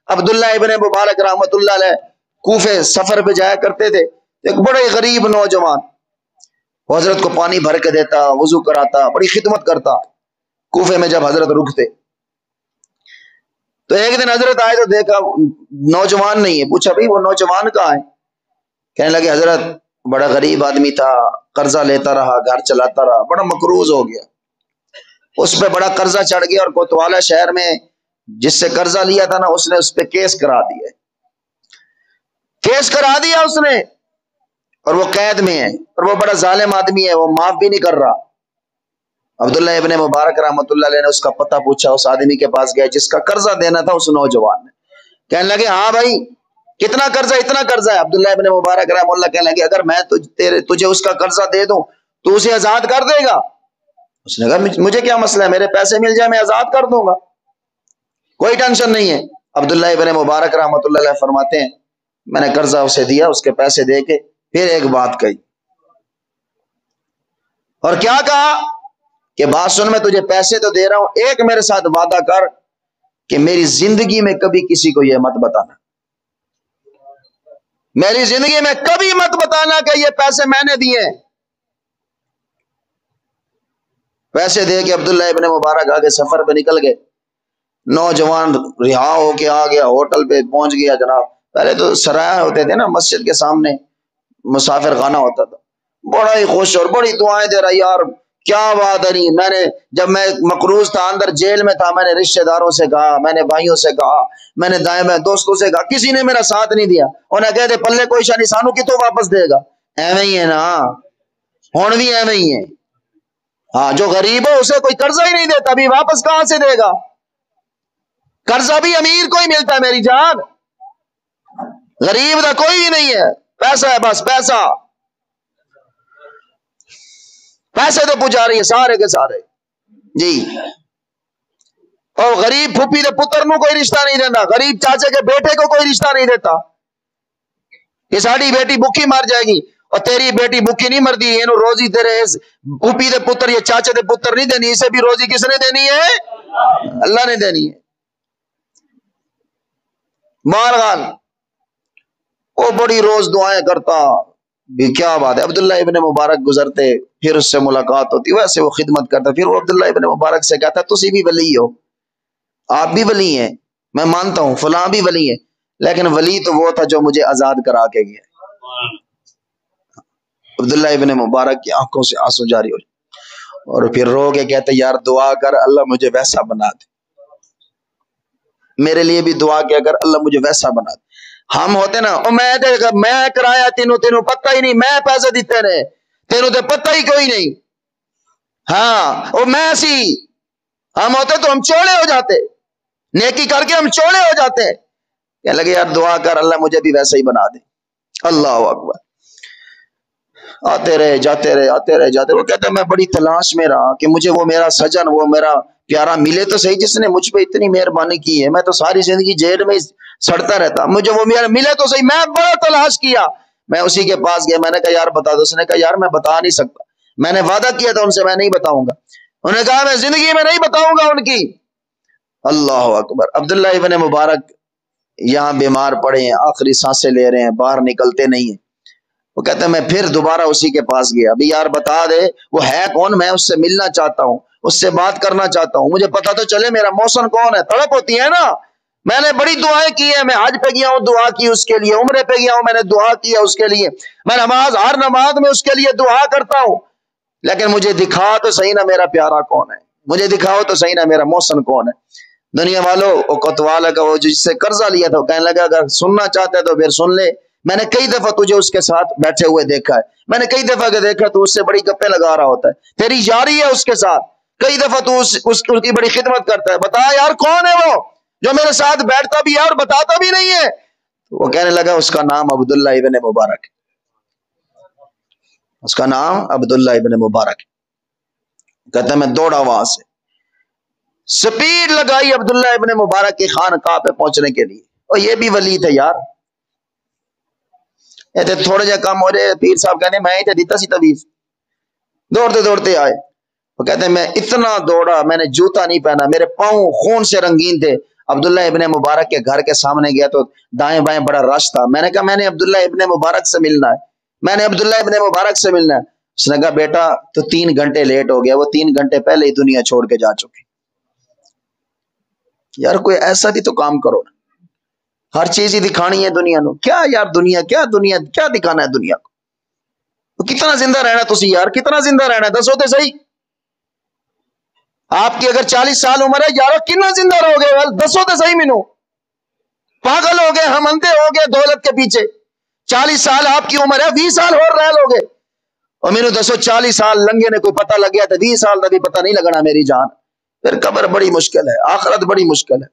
عبداللہ ابن مبارک رحمۃ اللہ علیہ کوفے سفر پہ جایا کرتے تھے. ایک بڑے غریب نوجوان وہ حضرت کو پانی بھر کے دیتا, وضو کراتا, بڑی خدمت کرتا. کوفے میں جب حضرت رکتے تو ایک دن حضرت آئے تو دیکھا نوجوان نہیں ہے. پوچھا بھائی وہ نوجوان کہاں ہے؟ کہنے لگے حضرت بڑا غریب آدمی تھا, قرضہ لیتا رہا, گھر چلاتا رہا, بڑا مقروض ہو گیا, اس پہ بڑا قرضہ چڑھ گیا اور کوتوالا شہر میں جس سے قرضہ لیا تھا نا اس نے اس پہ کیس کرا دیا. کیس کرا دیا اس نے اور وہ قید میں ہے اور وہ بڑا ظالم آدمی ہے, وہ معاف بھی نہیں کر رہا. عبداللہ ابن مبارک رحمۃ اللہ علیہ نے اس کا پتہ پوچھا, اس آدمی کے پاس گیا جس کا قرضہ دینا تھا اس نوجوان نے. کہنے لگے ہاں بھائی کتنا قرضہ؟ اتنا قرضہ ہے. عبداللہ ابن مبارک رحمۃ اللہ کہنے لگے اگر میں تجھے اس کا قرضہ دے دوں تو اسے آزاد کر دے گا؟ اس نے کہا مجھے کیا مسئلہ ہے, میرے پیسے مل جائے میں آزاد کر دوں گا, کوئی ٹینشن نہیں ہے. عبداللہ ابن مبارک رحمۃ اللہ علیہ فرماتے ہیں میں نے قرضہ اسے دیا, اس کے پیسے دے کے پھر ایک بات کہی, اور کیا کہا کہ بات سن, میں تجھے پیسے تو دے رہا ہوں, ایک میرے ساتھ وعدہ کر کہ میری زندگی میں کبھی کسی کو یہ مت بتانا, میری زندگی میں کبھی مت بتانا کہ یہ پیسے میں نے دیے. پیسے دے کے عبداللہ ابن مبارک آگے سفر پہ نکل گئے. نوجوان رہا ہو کے آ گیا, ہوٹل پہ پہنچ گیا. جناب پہلے تو سرایہ ہوتے تھے نا, مسجد کے سامنے مسافر خانہ ہوتا تھا. بڑا ہی خوش اور بڑی دعائیں دے رہا, یار کیا بات ہے. نہیں میں نے جب میں مقروض تھا, اندر جیل میں تھا, میں نے رشتہ داروں سے کہا, میں نے بھائیوں سے کہا, میں نے دائیں بائیں دوستوں سے کہا, کسی نے میرا ساتھ نہیں دیا. انہیں کہتے پلے کوئی شانی سانو کی تو واپس دے گا. ایویں ہی ہے نا, ہون بھی ایویں ہی ہے. ہاں جو غریب ہو اسے کوئی قرضہ ہی نہیں دیتا, بھی واپس کہاں سے دے گا؟ قرضہ بھی امیر کو ہی ملتا ہے میری جان, غریب کا کوئی ہی نہیں ہے. پیسہ ہے بس, پیسہ, پیسے تو پجاری ہے سارے کے سارے جی. اور غریب پھپھی دے پتر نو کوئی رشتہ نہیں دیتا, غریب چاچے کے بیٹے کو کوئی رشتہ نہیں دیتا. کہ ساری بیٹی بھوکی مر جائے گی, اور تیری بیٹی بھوکی نہیں مردی, یہ روزی تیرے پھپھی دے پتر یا چاچے دے پتر نہیں دینی, اسے بھی روزی کس نے دینی ہے؟ اللہ نے دینی ہے. مارغان وہ بڑی روز دعائیں کرتا بھی, کیا بات ہے. عبداللہ ابن مبارک گزرتے, پھر اس سے ملاقات ہوتی, ویسے وہ خدمت کرتا. پھر وہ عبداللہ ابن مبارک سے کہتا تسی بھی ولی ہو, آپ بھی ولی ہیں, میں مانتا ہوں فلاں بھی ولی ہے, لیکن ولی تو وہ تھا جو مجھے آزاد کرا کے گیا. عبداللہ ابن مبارک کی آنکھوں سے آنسو جاری ہو اور پھر رو کے کہتے یار دعا کر اللہ مجھے ویسا بنا دے, میرے لیے بھی دعا کیا کر اللہ مجھے ویسا بنا دے. ہم ہوتے نا میں کرایا تینوں پتہ ہی نہیں, میں پیسے دیتے رہے تینوں تے پتہ ہی کوئی نہیں. ہاں وہ میں سی, ہم ہوتے تو ہم چوڑے ہو جاتے, نیکی کر کے ہم چوڑے ہو جاتے. کہنے لگے یار دعا کر اللہ مجھے بھی ویسا ہی بنا دے. اللہ اکبر. آتے رہے جاتے رہے, آتے رہے جاتے. وہ کہتے میں بڑی تلاش میں رہا کہ مجھے وہ میرا سجن, وہ میرا پیارا ملے تو صحیح جس نے مجھ پہ اتنی مہربانی کی ہے. میں تو ساری زندگی جیل میں سڑتا رہتا, مجھے وہ میرا ملے تو صحیح. میں بڑا تلاش کیا, میں اسی کے پاس گیا, میں نے کہا یار بتا دو. اس نے کہا یار میں بتا نہیں سکتا, میں نے وعدہ کیا تھا ان سے میں نہیں بتاؤں گا. انہوں نے کہا میں زندگی میں نہیں بتاؤں گا ان کی. اللہ اکبر. عبداللہ ابن مبارک یہاں بیمار پڑے ہیں, آخری سانسیں لے رہے ہیں, باہر نکلتے نہیں ہیں. وہ کہتے ہیں میں پھر دوبارہ اسی کے پاس گیا, ابھی یار بتا دے وہ ہے کون, میں اس سے ملنا چاہتا ہوں, اس سے بات کرنا چاہتا ہوں, مجھے پتا تو چلے میرا محسن کون ہے. تڑپ ہوتی ہے نا. میں نے بڑی دعائیں کی ہیں, میں حج پہ گیا ہوں دعا کی اس کے لیے, عمرے پہ گیا ہوں میں نے دعا کیا اس کے لیے, میں ہر نماز میں اس کے لیے دعا کرتا ہوں, لیکن مجھے دکھا تو صحیح نا میرا پیارا کون ہے, مجھے دکھاؤ تو صحیح نا میرا محسن کون ہے. دنیا والوں وہ کوتوالا کا وہ جس سے قرضہ لیا تھا, وہ کہنے لگا اگر سننا چاہتے تو پھر سن لے, میں نے کئی دفعہ تجھے اس کے ساتھ بیٹھے ہوئے دیکھا ہے, میں نے کئی دفعہ دیکھا تو اس سے بڑی گپیں لگا رہا ہوتا ہے, تیری یاری ہے اس کے ساتھ, کئی دفعہ تو اس کی بڑی خدمت کرتا ہے, بتا یار کون ہے وہ جو میرے ساتھ بیٹھتا بھی ہے اور بتاتا بھی نہیں ہے. وہ کہنے لگا اس کا نام عبداللہ ابن مبارک, اس کا نام عبداللہ ابن مبارک. کہتا میں دوڑا وہاں سے, سپیڈ لگائی عبداللہ ابن مبارک کی خانقاہ پہ پہنچنے کے لیے. اور یہ بھی ولی تھے یار, تھوڑے جا کام ہو جائے, پیر صاحب کہنے میں ہی دیتا سی تویز, دوڑتے دوڑتے آئے. وہ کہتے ہیں میں اتنا دوڑا, میں نے جوتا نہیں پہنا, میرے پاؤں خون سے رنگین تھے, عبداللہ ابن مبارک کے گھر کے سامنے گیا تو دائیں بائیں بڑا رش تھا. میں نے کہا میں نے عبداللہ ابن مبارک سے ملنا ہے, میں نے عبداللہ ابن مبارک سے ملنا ہے. اس نے کہا بیٹا تو 3 گھنٹے لیٹ ہو گیا, وہ 3 گھنٹے پہلے ہی دنیا چھوڑ کے جا چکے. یار کوئی ایسا بھی تو کام کرو نا, ہر چیز ہی دکھانی ہے دنیا نو. کیا یار دنیا کیا دکھانا ہے دنیا کو؟ کتنا زندہ رہنا تسی یار, کتنا زندہ رہنا ہے دسو تے صحیح. آپ کی اگر 40 سال عمر ہے یارو کتنا زندہ رہو گے, دسو تے صحیح مینو. پاگل ہو گئے, ہم اندھے ہو گئے دولت کے پیچھے. 40 سال آپ کی عمر ہے, 20 سال اور رہ لو گے. اور مینو دسو 40 سال لنگے نے کوئی پتہ لگ گیا تو 20 سال کا بھی پتہ نہیں لگنا میری جان. پھر قبر بڑی مشکل ہے, آخرت بڑی مشکل ہے.